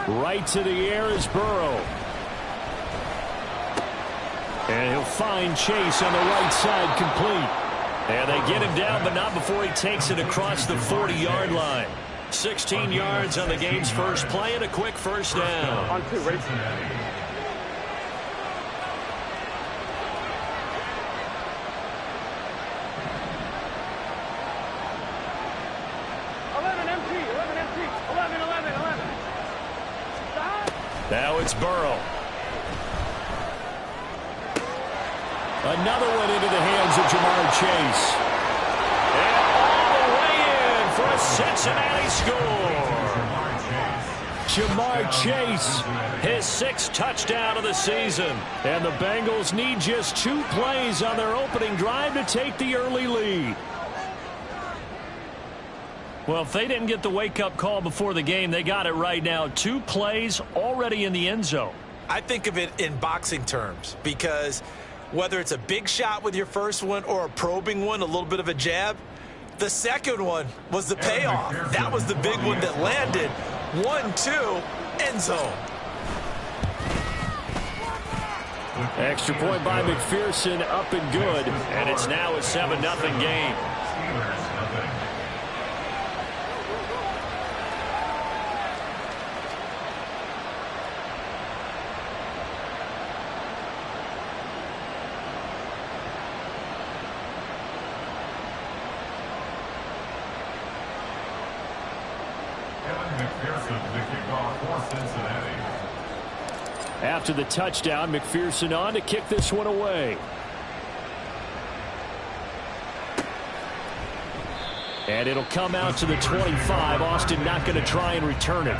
Right to the air is Burrow. And he'll find Chase on the right side, complete. And they get him down, but not before he takes it across the 40-yard line. 16 yards on the game's first play and a quick first down. On 2, ready? Now it's Burrow. Another one into the hands of Jamar Chase. And all the way in for a Cincinnati score. Jamar Chase, his 6th touchdown of the season. And the Bengals need just 2 plays on their opening drive to take the early lead. Well, if they didn't get the wake-up call before the game, they got it right now. 2 plays already in the end zone. I think of it in boxing terms because whether it's a big shot with your first one or a probing one, a little bit of a jab, the second one was the payoff. That was the big one that landed. 1-2, end zone. Extra point by McPherson, up and good. And it's now a 7-0 game. After the touchdown, McPherson on to kick this one away. And it'll come out to the 25. Austin not going to try and return it.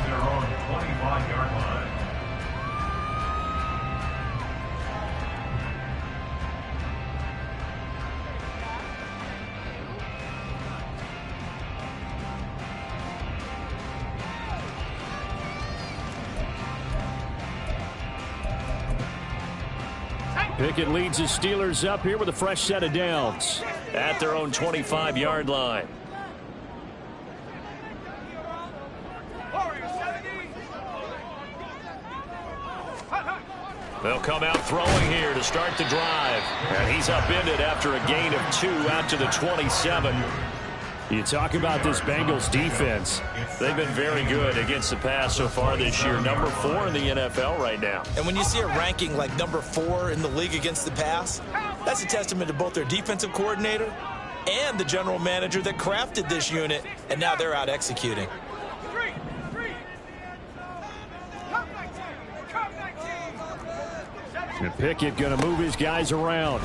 Pickett leads his Steelers up here with a fresh set of downs at their own 25-yard line. They'll come out throwing here to start the drive. And he's upended after a gain of 2 out to the 27. You talk about this Bengals defense. They've been very good against the pass so far this year. Number 4 in the NFL right now. And when you see a ranking like number 4 in the league against the pass, that's a testament to both their defensive coordinator and the general manager that crafted this unit, and now they're out executing. And Pickett going to move his guys around.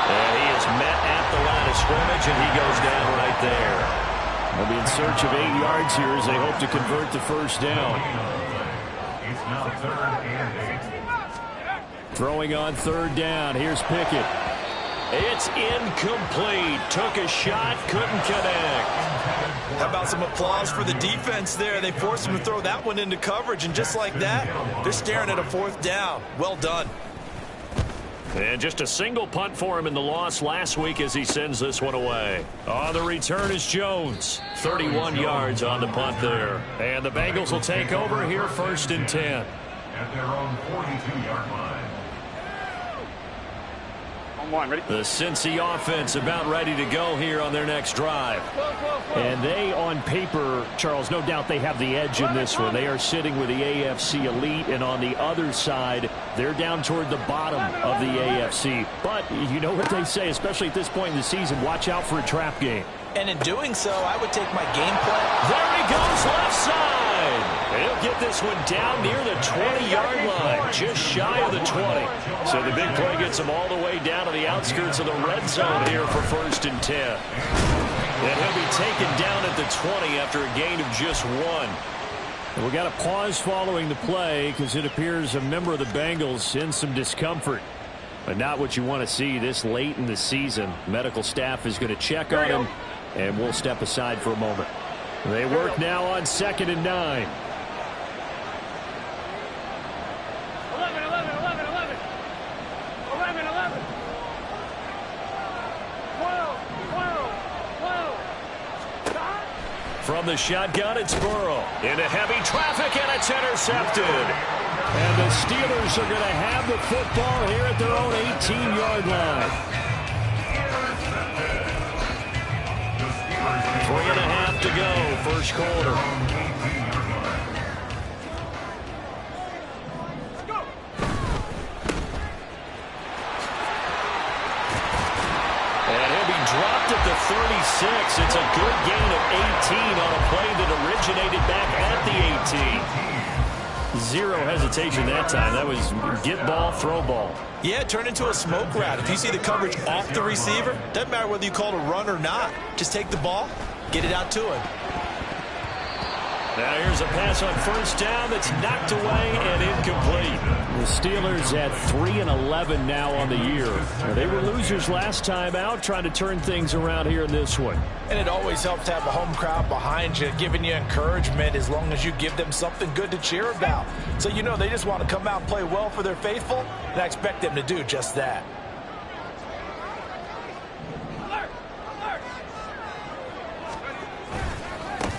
And he is met at the line of scrimmage, and he goes down right there. They'll be in search of 8 yards here as they hope to convert the first down. It's now 3rd and 8. Throwing on 3rd down. Here's Pickett. It's incomplete. Took a shot, couldn't connect. How about some applause for the defense there? They forced him to throw that one into coverage, and just like that, they're staring at a 4th down. Well done. And just a single punt for him in the loss last week as he sends this one away. On the return is Jones. 31 yards on the punt there. And the Bengals will take over here 1st and 10. At their own 42-yard line. The Cincy offense about ready to go here on their next drive. And they, on paper, Charles, no doubt they have the edge in this one. They are sitting with the AFC elite, and on the other side, they're down toward the bottom of the AFC. But you know what they say, especially at this point in the season, watch out for a trap game. And in doing so, I would take my game plan. There he goes, left side. He'll get this one down near the 20-yard line, just shy of the 20. So the big play gets him all the way down to the outskirts of the red zone here for 1st and 10. And he'll be taken down at the 20 after a gain of just 1. We got a pause following the play because it appears a member of the Bengals in some discomfort. But not what you want to see this late in the season. Medical staff is going to check on him, and we'll step aside for a moment. They work now on 2nd and 9. 11. From the shotgun, it's Burrow. Into heavy traffic, and it's intercepted. And the Steelers are going to have the football here at their own 18-yard line. 3.5 to go, first quarter. And he'll be dropped at the 36. It's a good gain of 18 on a play that originated back at the 18. Zero hesitation that time. That was get ball, throw ball. Yeah, it turned into a smoke route. If you see the coverage off the receiver, doesn't matter whether you call it a run or not. Just take the ball, get it out to him. Now here's a pass on first down that's knocked away and incomplete. The Steelers at 3-11 now on the year. They were losers last time out, trying to turn things around here in this one. And it always helps to have a home crowd behind you, giving you encouragement as long as you give them something good to cheer about. So you know they just want to come out and play well for their faithful, and I expect them to do just that.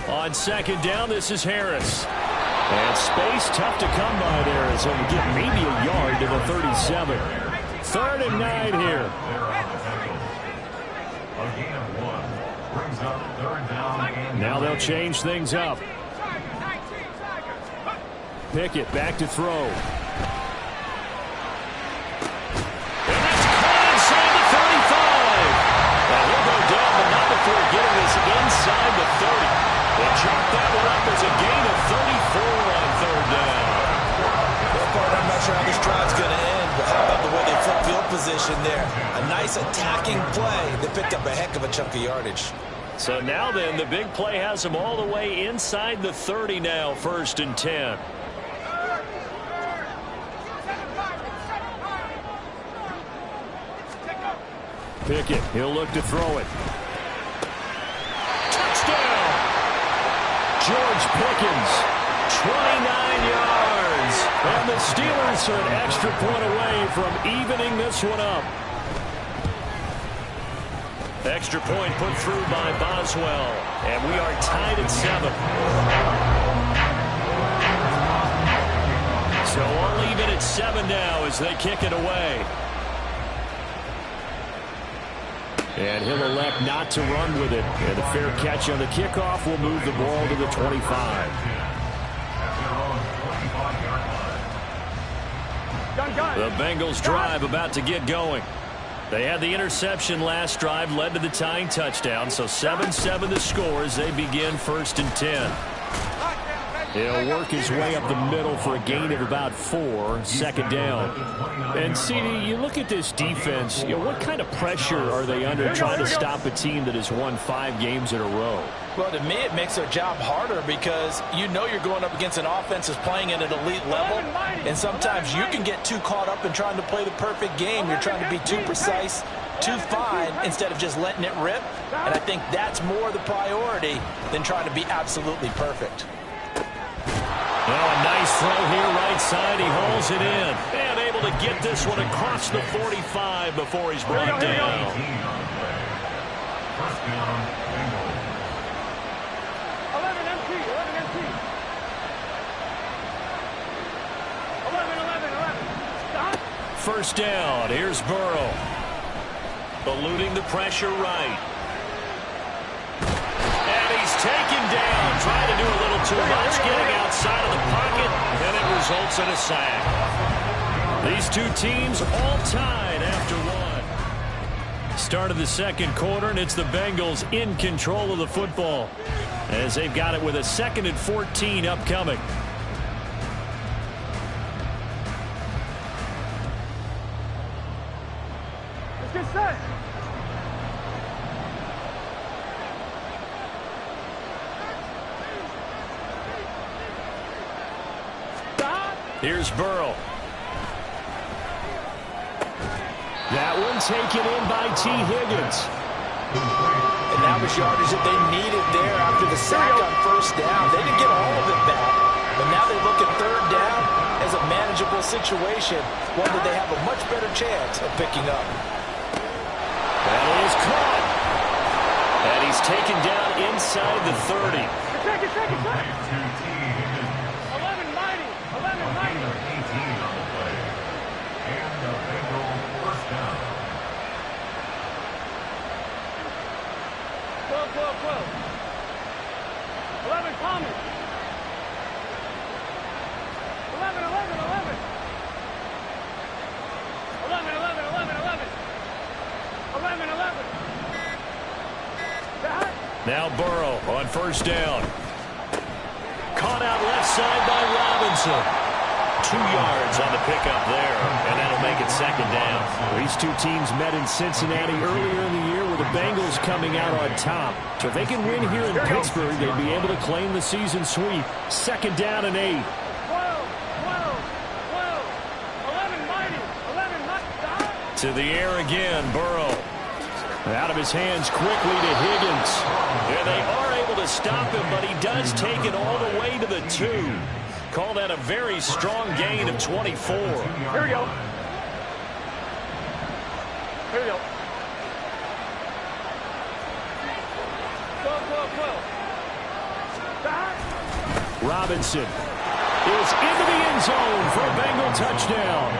On second down, this is Harris. And space tough to come by there as he'll get maybe a yard to the 37. 3rd and 9 here. Now they'll change things up. Pickett back to throw. And that's caught inside the 35. And he'll go down, but not before getting this inside the 30. They chalk that one up as a gain of 34 on 3rd down. I'm not sure how this drive's going to end, but how about the way they flip field position there? A nice attacking play that picked up a heck of a chunk of yardage. So now then, the big play has them all the way inside the 30 now, 1st and 10. Pickett, he'll look to throw it. Touchdown! George Pickens, 29 yards. And the Steelers are an extra point away from evening this one up. Extra point put through by Boswell. And we are tied at 7. So all even at 7 now as they kick it away. And he'll elect not to run with it. And a fair catch on the kickoff will move the ball to the 25. The Bengals drive about to get going. They had the interception last drive, led to the tying touchdown. So 7-7 the score as they begin 1st and 10. He'll work his way up the middle for a gain of about 4, 2nd down. And, CD, you look at this defense, what kind of pressure are they under trying to stop a team that has won 5 games in a row? Well, to me, it makes their job harder because you know you're going up against an offense that's playing at an elite level, and sometimes you can get too caught up in trying to play the perfect game. You're trying to be too precise, too fine, instead of just letting it rip. And I think that's more the priority than trying to be absolutely perfect. Oh, a nice throw here right side. He hauls it in. And able to get this one across the 45 before he's brought down. First down. Here's Burrow. Eluding the pressure right. He's taken down, trying to do a little too much, getting outside of the pocket, and it results in a sack. These two teams all tied after 1. Start of the 2nd quarter, and it's the Bengals in control of the football as they've got it with a 2nd and 14 upcoming. Let's get set. Here's Burrow. That one taken in by T. Higgins. And that was yardage that they needed there after the sack on first down. They didn't get all of it back, but now they look at 3rd down as a manageable situation, one that they have a much better chance of picking up. That is caught. And he He's taken down inside the 30. Second. 11 mighty. 11 mighty. 18 on the play. And the Bengal first down. 12. 11 coming. 11. 11. Now Burrow on first down. Caught out left side by Robinson. 2 yards on the pickup there, and that'll make it second down. These two teams met in Cincinnati earlier in the year with the Bengals coming out on top. So if they can win here in Pittsburgh, they'd be able to claim the season sweep. Second down and 8. 12. 11 mighty. 11 mighty. To the air again, Burrow. Out of his hands quickly to Higgins. And they are able to stop him, but he does take it all the way to the 2. Call that a very strong gain of 24. Here we go. 12. Robinson is into the end zone for a Bengal touchdown.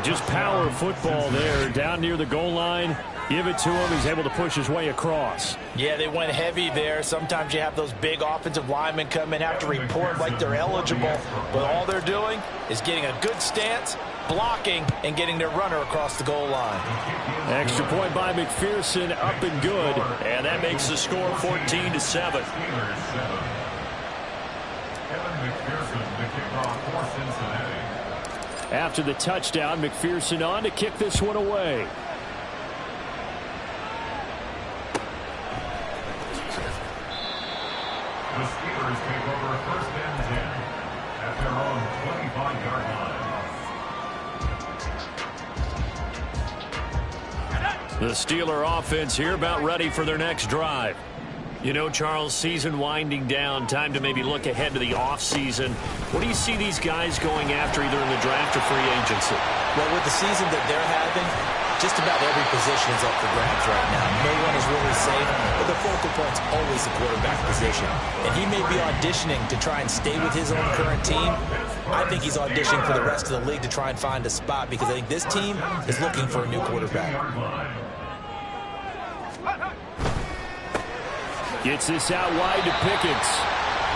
Just power football there down near the goal line. Give it to him. He's able to push his way across. Yeah, they went heavy there. Sometimes you have those big offensive linemen come in, have to report like they're eligible. But all they're doing is getting a good stance, blocking, and getting their runner across the goal line. Extra point by McPherson, up and good. And that makes the score 14-7. Kevin McPherson, the kickoff for Cincinnati. After the touchdown, McPherson on to kick this one away. The Steelers take over first and 10 at their own 25-yard line. The Steeler offense here about ready for their next drive. You know, Charles, season winding down, time to maybe look ahead to the offseason. What do you see these guys going after either in the draft or free agency? Well, with the season that they're having, just about every position is up for grabs right now. No one is really safe, but the focal point's always the quarterback position. And he may be auditioning to try and stay with his own current team. I think he's auditioning for the rest of the league to try and find a spot because I think this team is looking for a new quarterback. Gets this out wide to Pickens.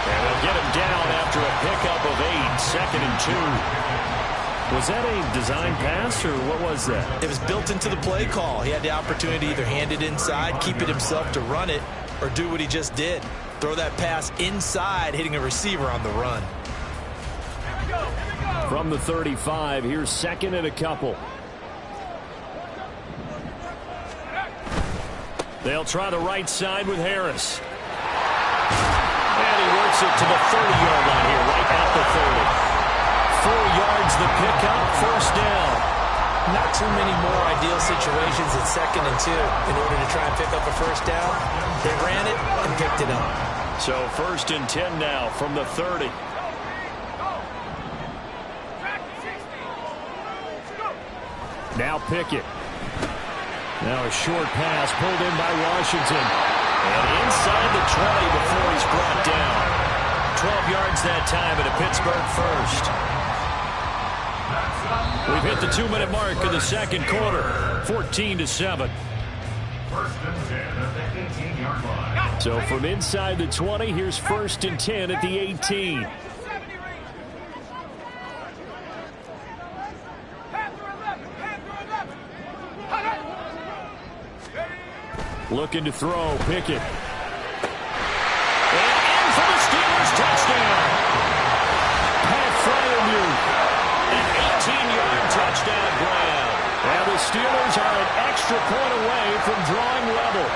And they'll get him down after a pickup of 8, second and 2. Was that a design pass, or what was that? It was built into the play call. He had the opportunity to either hand it inside, keep it himself to run it, or do what he just did. Throw that pass inside, hitting a receiver on the run. From the 35, here's second and a couple. They'll try the right side with Harris. And he works it to the 30-yard line here, right at the 30. 4 yards the pickup, first down. Not too many more ideal situations at second and 2 in order to try and pick up a first down. They ran it and picked it up. So first and 10 now from the 30. Now Pickett. Now a short pass pulled in by Washington. And inside the 20 before he's brought down. 12 yards that time at a Pittsburgh first. We've hit the 2-minute mark of the second quarter. 14-7. First and 10 at the 18-yard line. So from inside the 20, here's first and 10 at the 18. Looking to throw, Pickett. And in for the Steelers touchdown. Pat Freiermuth, an 18-yard touchdown grab. And the Steelers are an extra point away from drawing level.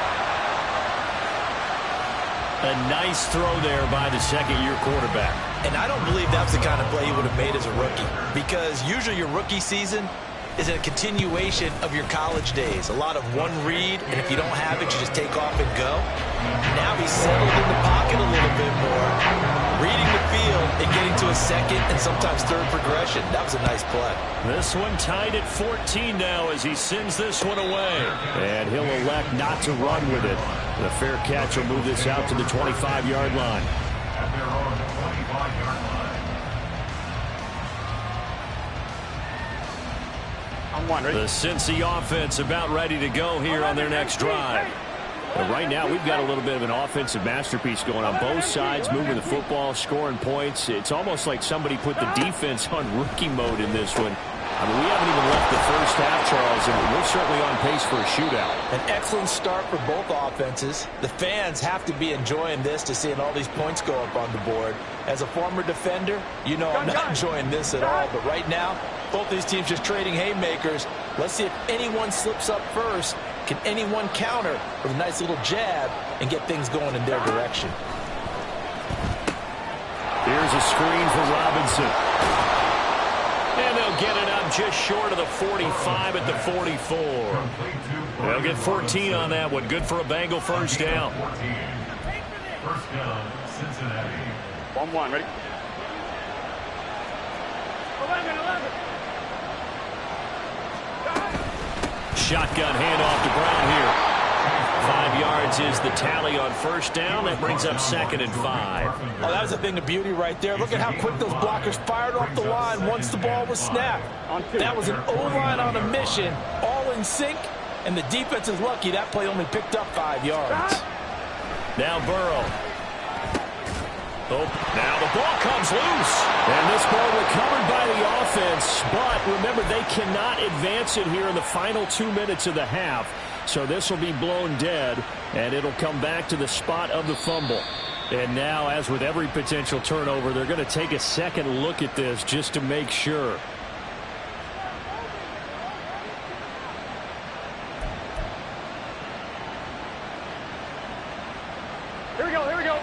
A nice throw there by the second-year quarterback. And I don't believe that was the kind of play he would have made as a rookie. Because usually your rookie season is a continuation of your college days. A lot of one read, and if you don't have it, you just take off and go. Now he's settled in the pocket a little bit more, reading the field and getting to a second and sometimes third progression. That was a nice play. This one tied at 14 now as he sends this one away. And he'll elect not to run with it. The fair catch will move this out to the 25-yard line. At their own 25-yard line. On one, ready? The Cincy offense about ready to go here on their next drive. But right now, we've got a little bit of an offensive masterpiece going on both sides, moving the football, scoring points. It's almost like somebody put the defense on rookie mode in this one. I mean, we haven't even left the first half, Charles, and we're certainly on pace for a shootout. An excellent start for both offenses. The fans have to be enjoying this to seeing all these points go up on the board. As a former defender, you know I'm not enjoying this at all. But right now, both these teams just trading haymakers. Let's see if anyone slips up first. Can anyone counter with a nice little jab and get things going in their direction? Here's a screen for Robinson. And they'll get it up just short of the 45 at the 44. They'll get 14 on that one. Good for a Bengal first down. First down, Cincinnati. 1-1, ready? 11. Shotgun handoff to Brown here. 5 yards is the tally on first down. That brings up 2nd and 5. Oh, that was a thing of beauty right there. Look at how quick those blockers fired off the line once the ball was snapped. That was an O-line on a mission, all in sync, and the defense is lucky that play only picked up 5 yards. Now Burrow. Oh, now the ball comes loose. And this ball recovered by the offense. But remember, they cannot advance it here in the final 2 minutes of the half. So this will be blown dead, and it'll come back to the spot of the fumble. And now, as with every potential turnover, they're going to take a second look at this just to make sure. Here we go. 11.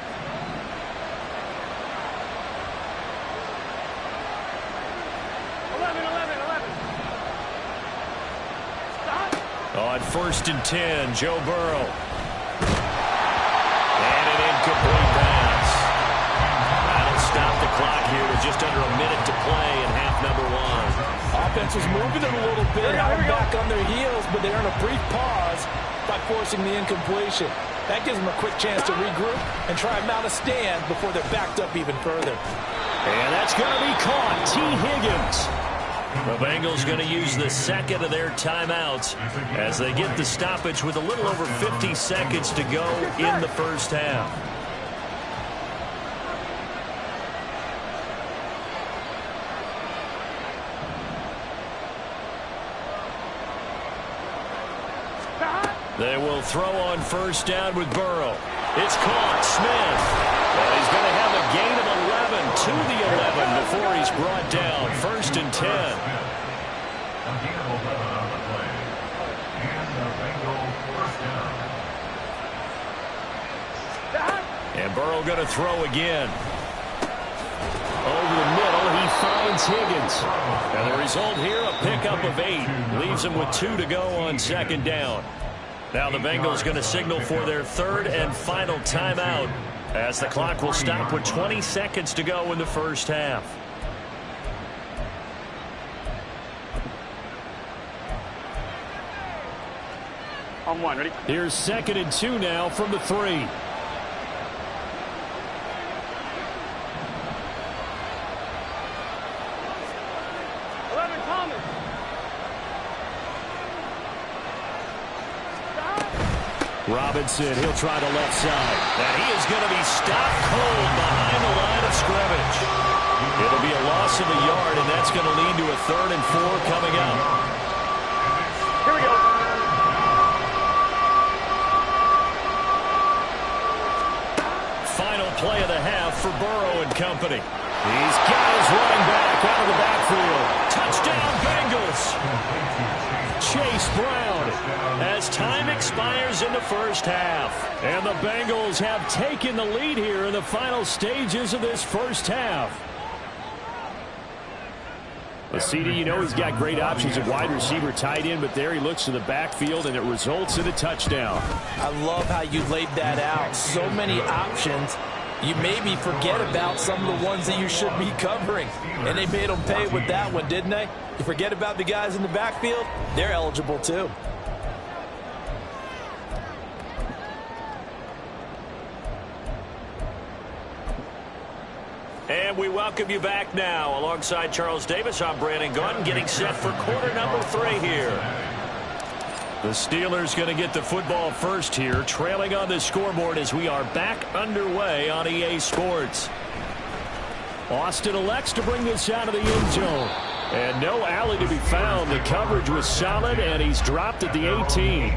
Stop. On 1st and 10, Joe Burrow. And an incomplete pass. That'll stop the clock here with just under a minute to play in half number 1. Offense was moving it a little bit, now back on their heels, but they're in a brief pause by forcing the incompletion. That gives them a quick chance to regroup and try and mount a stand before they're backed up even further. And that's going to be caught. T. Higgins. The Bengals going to use the second of their timeouts as they get the stoppage with a little over 50 seconds to go in the first half. They will throw on first down with Burrow. It's caught. Smith. Well, he's going to have a gain of 11 to the 11 before he's brought down. 1st and 10. A gain of 11 on the play. And the Bengal first down. And Burrow going to throw again. Over the middle, he finds Higgins. And the result here, a pickup of 8. Leaves him with 2 to go on 2nd down. Now the Bengals going to signal for their 3rd and final timeout as the clock will stop with 20 seconds to go in the first half. On 1, ready? Here's 2nd and 2 now from the 3. 11, Thomas. Robinson, he'll try the left side. And he is going to be stopped cold behind the line of scrimmage. It'll be a loss of a yard, and that's going to lead to a 3rd and 4 coming up. Here we go. Final play of the half for Burrow and company. He's got his running back out of the backfield. Touchdown, Bengals. Chase Brown as time expires in the first half. And the Bengals have taken the lead here in the final stages of this first half. Well, CD, you know he's got great options at wide receiver, tight end, but there he looks to the backfield, and it results in a touchdown. I love how you laid that out. So many options. You maybe forget about some of the ones that you should be covering. And they made them pay with that one, didn't they? You forget about the guys in the backfield, they're eligible too. And we welcome you back now. Alongside Charles Davis, I'm Brandon Gunn, getting set for quarter number 3 here. The Steelers going to get the football first here, trailing on the scoreboard as we are back underway on EA Sports. Austin elects to bring this out of the end zone. And no alley to be found. The coverage was solid, and he's dropped at the 18.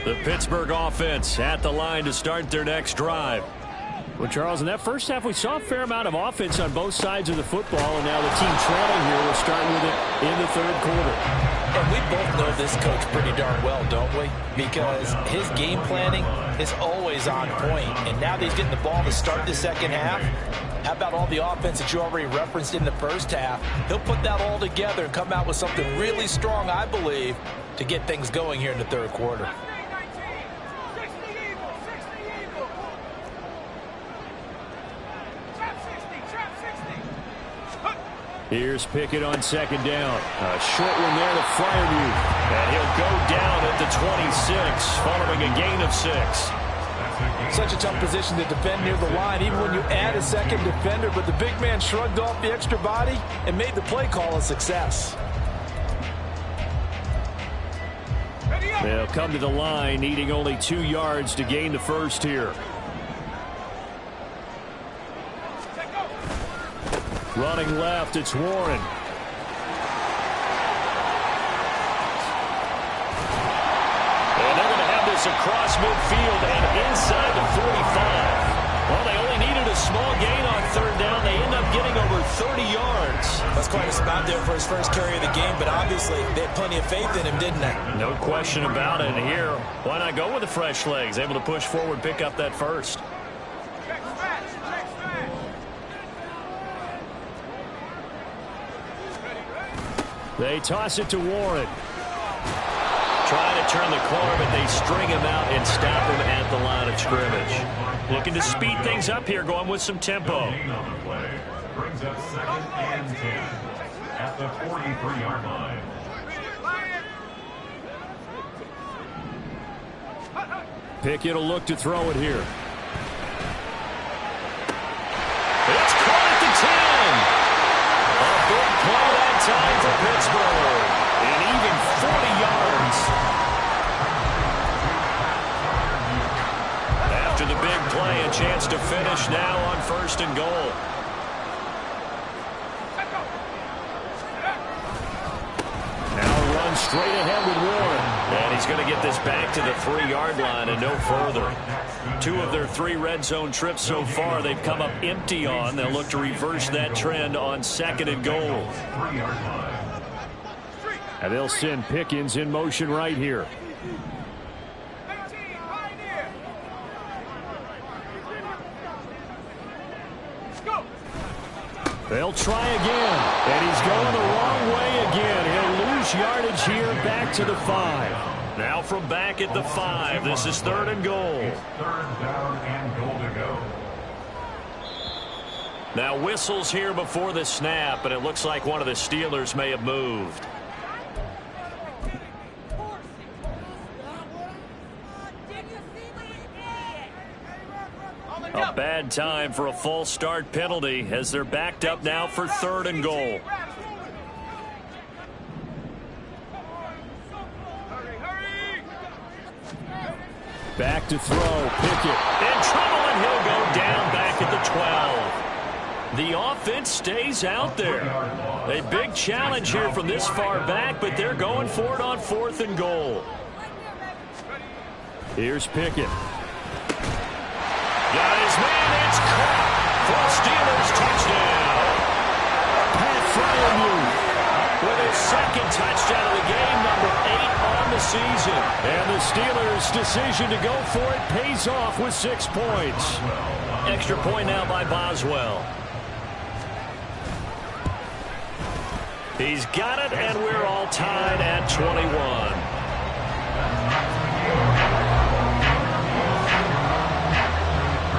The Pittsburgh offense at the line to start their next drive. Well, Charles, in that first half, we saw a fair amount of offense on both sides of the football, and now the team trailing here will start with it in the third quarter. And we both know this coach pretty darn well, don't we? Because his game planning is always on point. And now that he's getting the ball to start the second half, how about all the offense that you already referenced in the first half? He'll put that all together and come out with something really strong, I believe, to get things going here in the third quarter. Here's Pickett on second down. A short one there to Freiermuth. And he'll go down at the 26, following a gain of 6. Such a tough position to defend near the line, even when you add a second defender. But the big man shrugged off the extra body and made the play call a success. They'll come to the line, needing only 2 yards to gain the first here. Running left, it's Warren. And they're going to have this across midfield and inside the 45. Well, they only needed a small gain on third down. They end up getting over 30 yards. That's quite a spot there for his first carry of the game, but obviously they had plenty of faith in him, didn't they? No question about it. And here, why not go with the fresh legs? Able to push forward, pick up that first. They toss it to Warren. Trying to turn the corner, but they string him out and stop him at the line of scrimmage. Looking to speed things up here, going with some tempo. Brings up 2nd and 10 at the 43-yard line. Pickett will look to throw it here. It's caught at the 10. A big play that time for Pittsburgh. And even 40 yards. After the big play, a chance to finish now on 1st and goal. Now run straight ahead with Warren. And he's going to get this back to the 3-yard line and no further. 2 of their 3 red zone trips so far they've come up empty on. They'll look to reverse that trend on 2nd and goal. And they'll send Pickens in motion right here. They'll try again. And he's going the wrong way again. He'll lose yardage here back to the 5. Now from back at the 5, this is 3rd and goal. 3rd down and goal to go. Now whistles here before the snap, and it looks like one of the Steelers may have moved. A bad time for a false start penalty as they're backed up now for 3rd and goal. Back to throw. Pickett in trouble, and he'll go down back at the 12. The offense stays out there. A big challenge here from this far back, but they're going for it on 4th and goal. Here's Pickett. Got his man. It's caught for a Steelers touchdown. Pat Freiermuth with his 2nd touchdown of the game, number 8 on the season. And the Steelers' decision to go for it pays off with 6 points. Extra point now by Boswell. He's got it, and we're all tied at 21.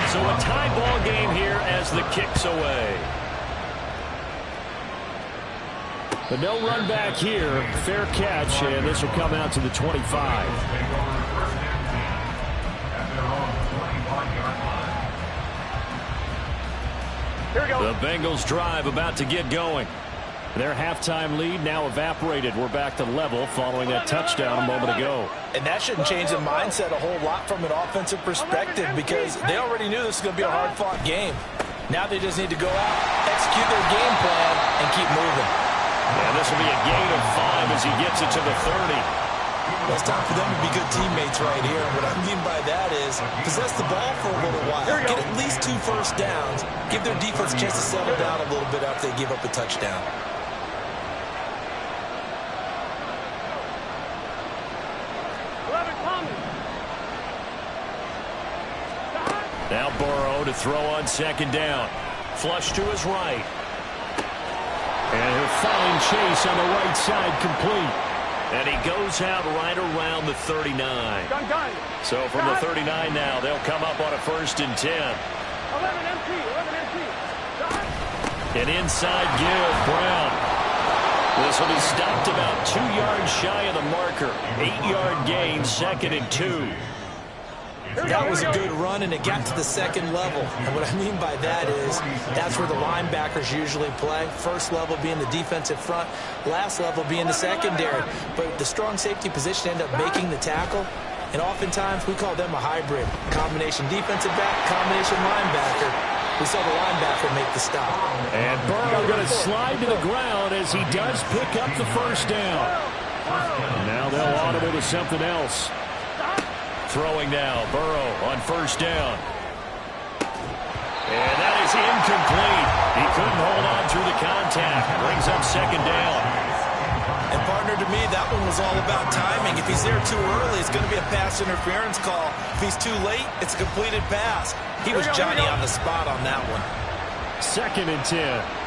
So a tie ball game here as the kick's away. But no run back here. Fair catch, and this will come out to the 25. Here we go. The Bengals drive about to get going. Their halftime lead now evaporated. We're back to level following that touchdown a moment ago. And that shouldn't change the mindset a whole lot from an offensive perspective because they already knew this was going to be a hard-fought game. Now they just need to go out, execute their game plan, and keep moving. And this will be a gain of 5 as he gets it to the 30. Well, it's time for them to be good teammates right here. And what I mean by that is possess the ball for a little while. Get at least 2 first downs. Give their defense a chance to settle down a little bit after they give up a touchdown. Now Burrow to throw on second down. Flush to his right. And he'll find Chase on the right side complete. And he goes out right around the 39. Done. So from the 39 now, they'll come up on a 1st and 10. 11 empty. An inside give, Brown. This will be stopped about 2 yards shy of the marker. 8-yard gain, 2nd and 2. That was a good run, and it got to the second level. And what I mean by that is that's where the linebackers usually play. First level being the defensive front, last level being the secondary. But the strong safety position ended up making the tackle, and oftentimes we call them a hybrid. Combination defensive back, combination linebacker. We saw the linebacker make the stop. And Burrow going to slide to the ground as he does pick up the first down. Now they'll audible to something else. Throwing now, Burrow on first down. And that is incomplete. He couldn't hold on through the contact. Brings up second down. And partner, to me, that one was all about timing. If he's there too early, it's going to be a pass interference call. If he's too late, it's a completed pass. He was Johnny on the spot on that one. 2nd and 10.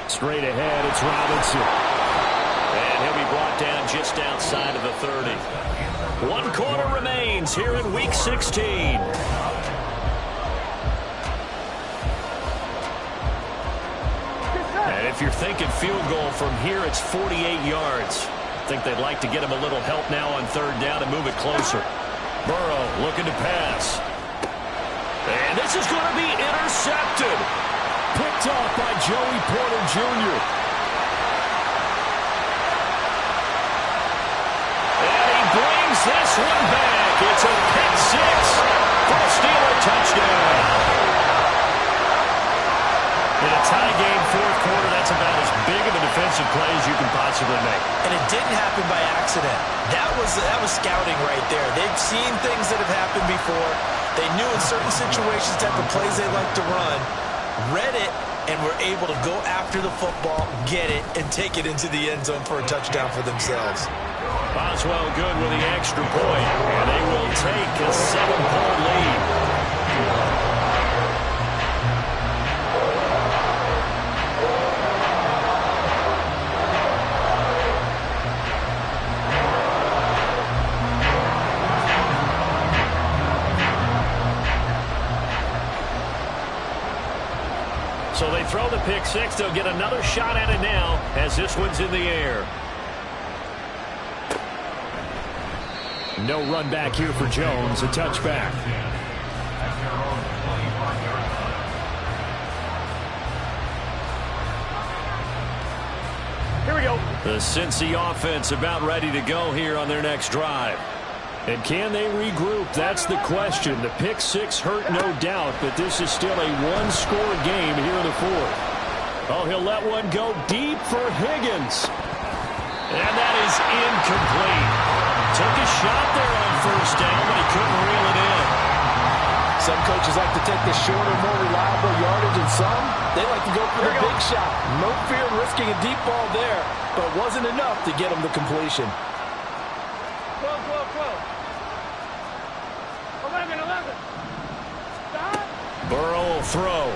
Straight ahead, it's Robinson. And he'll be brought down just outside of the 30. 1 quarter remains here in Week 16. And if you're thinking field goal from here, it's 48 yards. I think they'd like to get him a little help now on 3rd down and move it closer. Burrow looking to pass. And this is going to be intercepted. Picked off by Joey Porter Jr. And he brings this one back. It's a pick 6 for a Steeler touchdown. In a tie game, 4th quarter, that's about as big of a defensive play as you can possibly make. And it didn't happen by accident. That was scouting right there. They've seen things that have happened before. They knew in certain situations type of plays they like to run. Read it, and were able to go after the football, get it, and take it into the end zone for a touchdown for themselves. Boswell good with the extra point, and they will take a 7-point lead. So they throw the pick 6. They'll get another shot at it now as this one's in the air. No run back here for Jones. A touchback. Here we go. The Cincy offense about ready to go here on their next drive. And can they regroup? That's the question. The pick 6 hurt, no doubt, but this is still a 1-score game here in the 4th. Oh, he'll let one go deep for Higgins. And that is incomplete. Took a shot there on 1st down, but he couldn't reel it in. Some coaches like to take the shorter, more reliable yardage, and some, they like to go for the big shot. No fear in risking a deep ball there, but wasn't enough to get him the completion. 12. 11. Stop. Burrow will throw.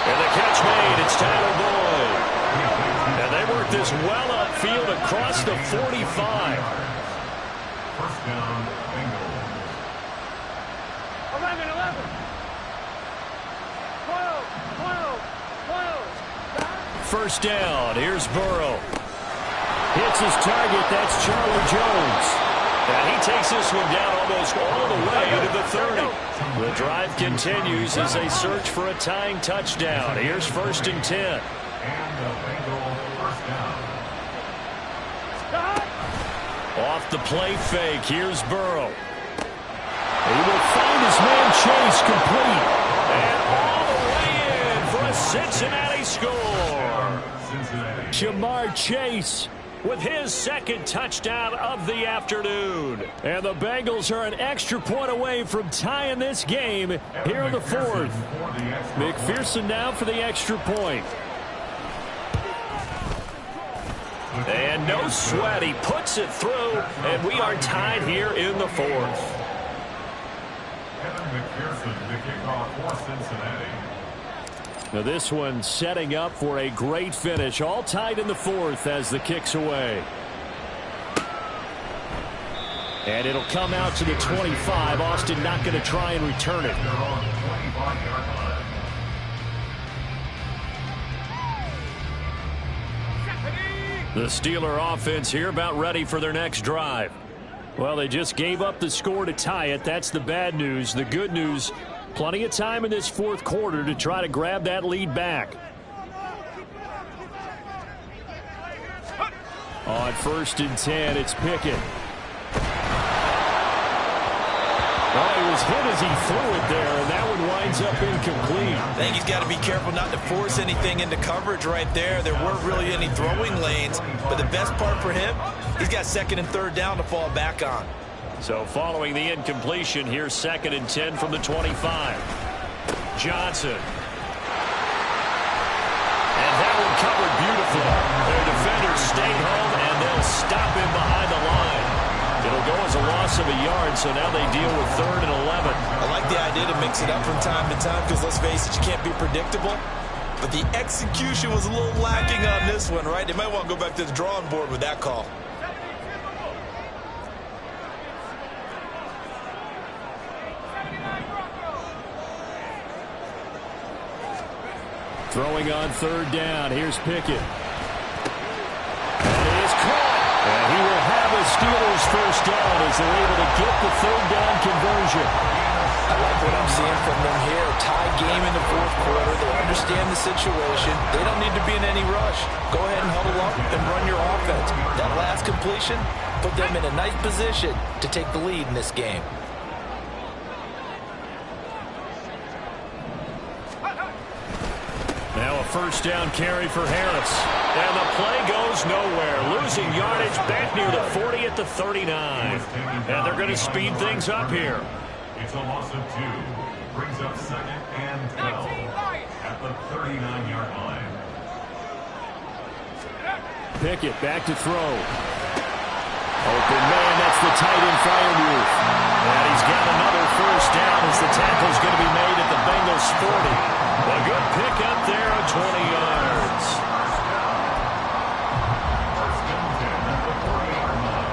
And the catch made. It's Tyler Boyd. And they work this well upfield across the 45. First down, Bengals. 11, 11. 12, 12, 12. First down. Here's Burrow. Hits his target. That's Charlie Jones. And he takes this one down almost all the way to the 30. The drive continues as they search for a tying touchdown. Here's first and 10. And the Bengals first down. Off the play fake. Here's Burrow. He will find his man Chase complete. And all the way in for a Cincinnati score. Cincinnati. Jamar Chase with his second touchdown of the afternoon. And the Bengals are an extra point away from tying this game here in the fourth. McPherson now for the extra point. And no sweat. He puts it through, and we are tied here in the fourth. McPherson, the kickoff for Cincinnati. Now this one setting up for a great finish. All tied in the fourth as the kick's away. And it'll come out to the 25. Austin not going to try and return it. The Steeler offense here about ready for their next drive. Well, they just gave up the score to tie it. That's the bad news. The good news, plenty of time in this fourth quarter to try to grab that lead back. On first and 10, it's Pickett. Oh, he was hit as he threw it there, and that one winds up incomplete. I think he's got to be careful not to force anything into coverage right there. There weren't really any throwing lanes, but the best part for him, he's got second and third down to fall back on. So following the incompletion, here's second and 10 from the 25. Johnson. And that one covered beautifully. Their defenders stayed home, and they'll stop him behind the line. It'll go as a loss of a yard, so now they deal with third and 11. I like the idea to mix it up from time to time because, let's face it, you can't be predictable. But the execution was a little lacking on this one, right? They might want to go back to the drawing board with that call. Throwing on third down. Here's Pickett. And it is caught. And he will have a Steelers first down as they're able to get the third down conversion. I like what I'm seeing from them here. Tie game in the fourth quarter. They understand the situation. They don't need to be in any rush. Go ahead and huddle up and run your offense. That last completion put them in a nice position to take the lead in this game. Now a first down carry for Harris. And the play goes nowhere. Losing yardage back near the 40 at the 39. And they're going to speed things up here. It's a loss of 2. Brings up second and 12 at the 39-yard line. Pickett back to throw. Open man, that's the tight end Freiermuth. And he's got another first down as the tackle's going to be made at the Bengals 40. A good pick up there at 20 yards. First and 10 at the 40-yard line.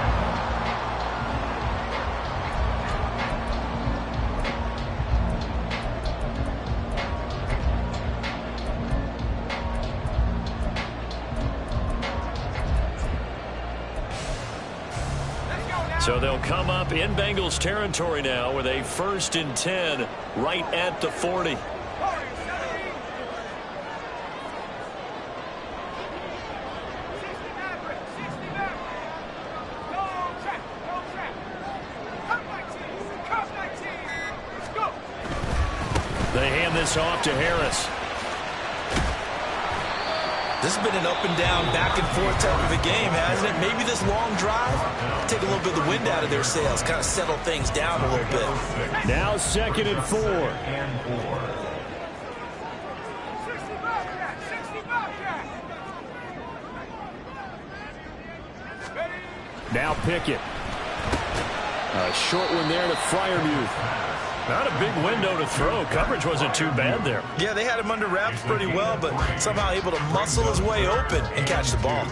So they'll come up in Bengals territory now with a first and 10 right at the 40. They hand this off to Harris. This has been an up and down, back and forth type of a game, hasn't it? Maybe this long drive, take a little bit of the wind out of their sails, kind of settle things down a little bit. Now second and 4. Now Pickett. A short one there to Freiermuth. Not a big window to throw. Coverage wasn't too bad there. Yeah, they had him under wraps pretty well, but somehow able to muscle his way open and catch the ball.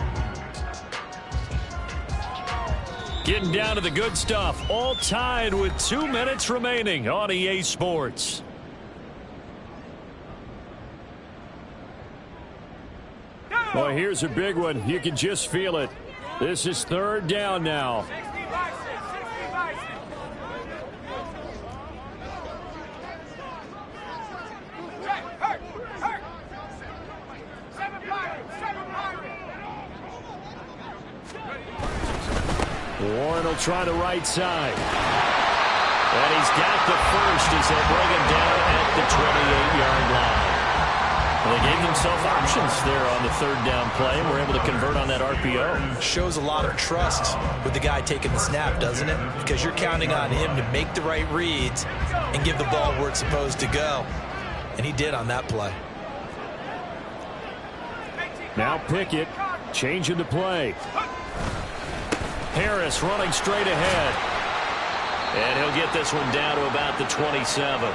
Getting down to the good stuff. All tied with 2 minutes remaining on EA Sports. Well, here's a big one. You can just feel it. This is 3rd down now. Warren will try the right side. And he's got the first as they bring him down at the 28-yard line. Well, they gave themselves options there on the 3rd down play and were able to convert on that RPO. Shows a lot of trust with the guy taking the snap, doesn't it? Because you're counting on him to make the right reads and give the ball where it's supposed to go. And he did on that play. Now Pickett changing the play. Harris running straight ahead. And he'll get this one down to about the 27.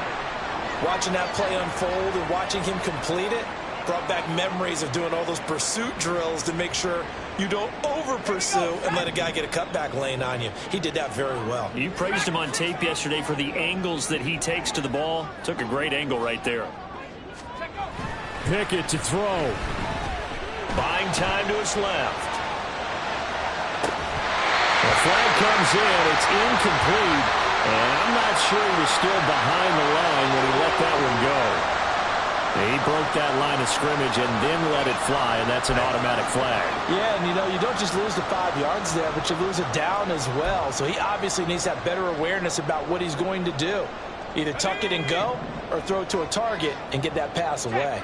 Watching that play unfold and watching him complete it brought back memories of doing all those pursuit drills to make sure you don't over-pursue and let a guy get a cutback lane on you. He did that very well. You praised him on tape yesterday for the angles that he takes to the ball. Took a great angle right there. Pickett to throw. Buying time to his left. The flag comes in. It's incomplete. And I'm not sure he was still behind the line when he let that one go. He broke that line of scrimmage and then let it fly, and that's an automatic flag. Yeah, and you don't just lose the 5 yards there, but you lose it down as well. So he obviously needs to have better awareness about what he's going to do. Either tuck it and go or throw it to a target and get that pass away.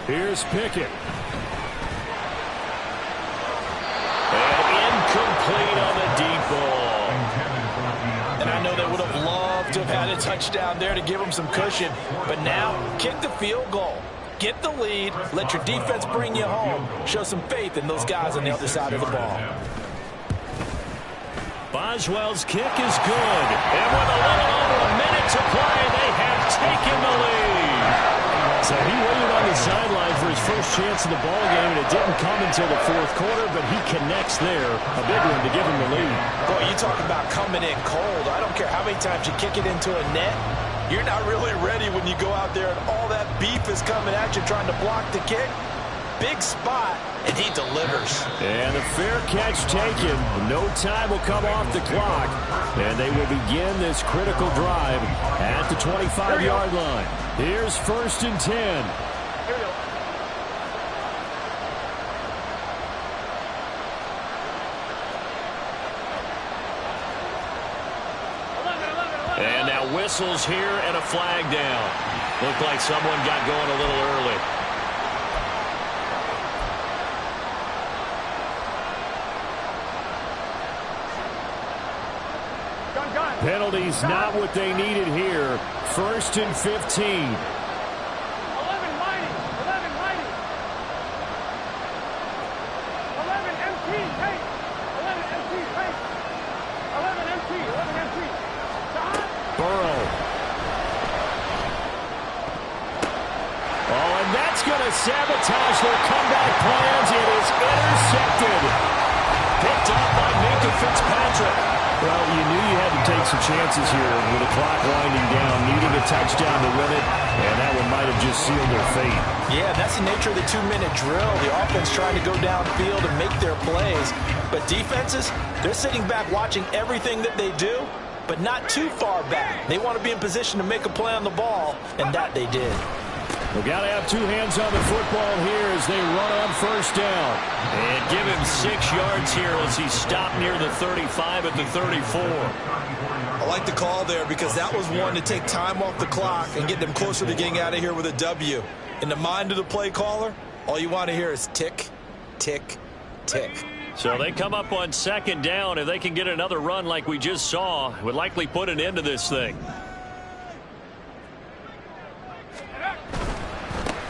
Here's Pickett. And incomplete on the deep ball. And I know they would have loved to have had a touchdown there to give them some cushion. But now, kick the field goal. Get the lead. Let your defense bring you home. Show some faith in those guys on the other side of the ball. Boswell's kick is good. And with a little over a minute to play, they have taken the lead. So he waited on the sideline for his first chance in the ball game, and it didn't come until the 4th quarter, but he connects there. A big one to give him the lead. Boy, you talk about coming in cold. I don't care how many times you kick it into a net. You're not really ready when you go out there and all that beef is coming at you trying to block the kick. Big spot, and he delivers. And a fair catch taken. No time will come off the clock. And they will begin this critical drive at the 25-yard line. Here's 1st and 10. And now whistles here and a flag down. Looked like someone got going a little early. Penalties not what they needed here. 1st and 15. 11 mighty. 11 mighty. 11 MT. Hey. 11 MT. Hey. 11 MT. 11 MT. Burrow. Oh, and that's going to sabotage their comeback plans. It is intercepted. Picked up by Minka Fitzpatrick. Well, you knew you had to take some chances here with the clock winding down, needing a touchdown to win it, and that one might have just sealed their fate. Yeah, that's the nature of the 2-minute drill. The offense trying to go downfield and make their plays. But defenses, they're sitting back watching everything that they do, but not too far back. They want to be in position to make a play on the ball, and that they did. We've got to have 2 hands on the football here as they run on 1st down. And give him 6 yards here as he stopped near the 35 at the 34. I like the call there because that was one to take time off the clock and get them closer to getting out of here with a W. In the mind of the play caller, all you want to hear is tick, tick, tick. So they come up on 2nd down. If they can get another run like we just saw, it would likely put an end to this thing.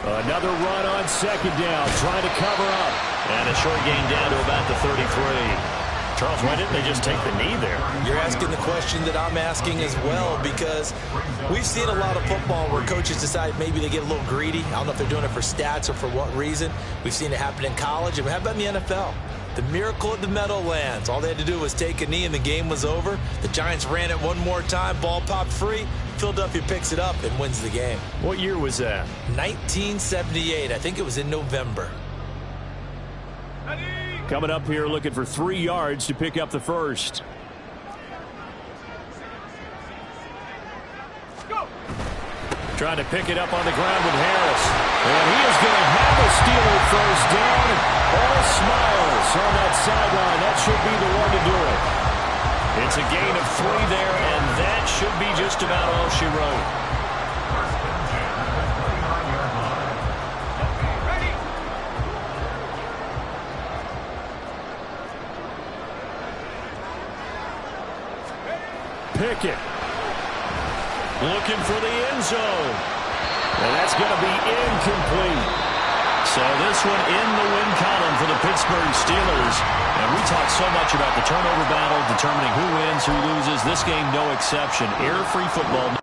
Another run on 2nd down, trying to cover up. And a short gain down to about the 33. Charles, why didn't they just take the knee there? You're asking the question that I'm asking as well, because we've seen a lot of football where coaches decide maybe they get a little greedy. I don't know if they're doing it for stats or for what reason. We've seen it happen in college, and how about in the NFL? The miracle of the Meadowlands. All they had to do was take a knee and the game was over. The Giants ran it one more time, ball popped free. Philadelphia picks it up and wins the game. What year was that? 1978. I think it was in November. Coming up here looking for 3 yards to pick up the first. Trying to pick it up on the ground with Harris. And he is going to have a Steeler first down. All smiles on that sideline. That should be the one to do it. It's a gain of 3 there, and that should be just about all she wrote. Pickett. Looking for the end zone. And that's going to be incomplete. So this one in the win column for the Pittsburgh Steelers. And we talk so much about the turnover battle, determining who wins, who loses. This game, no exception. Error-free football.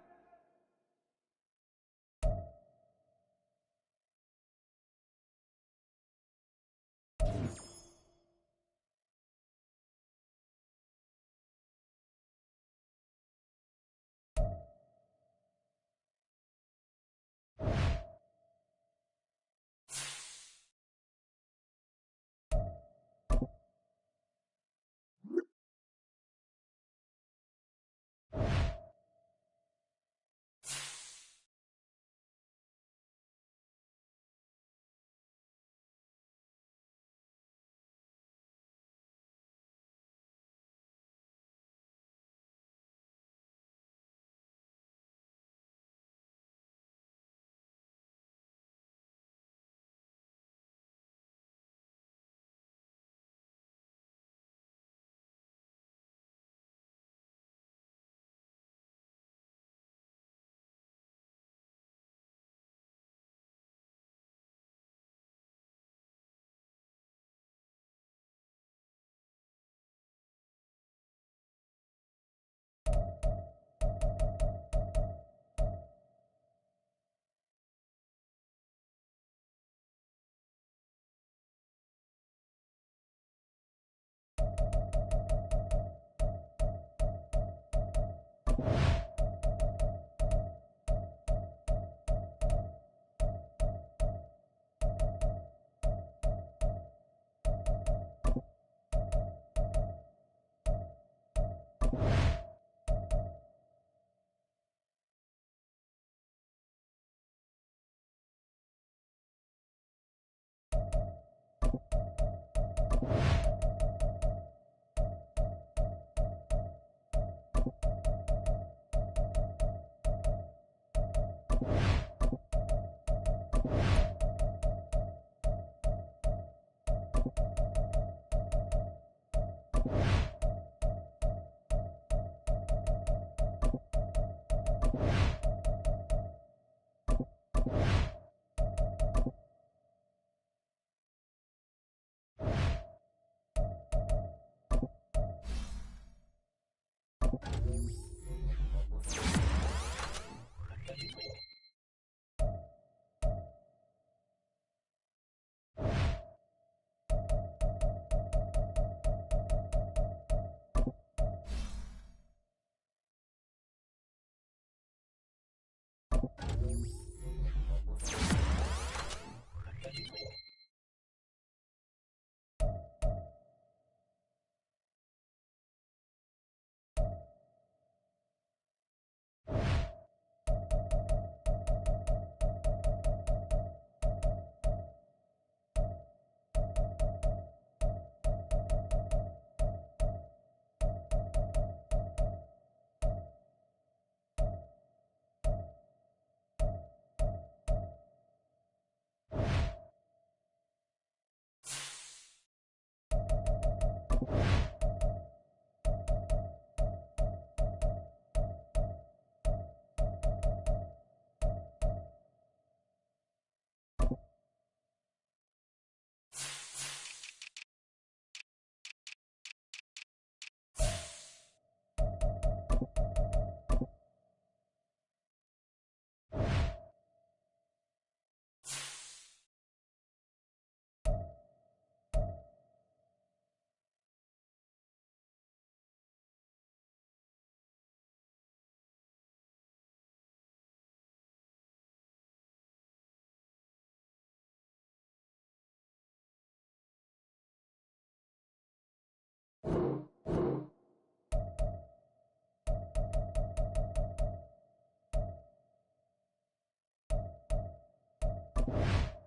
go.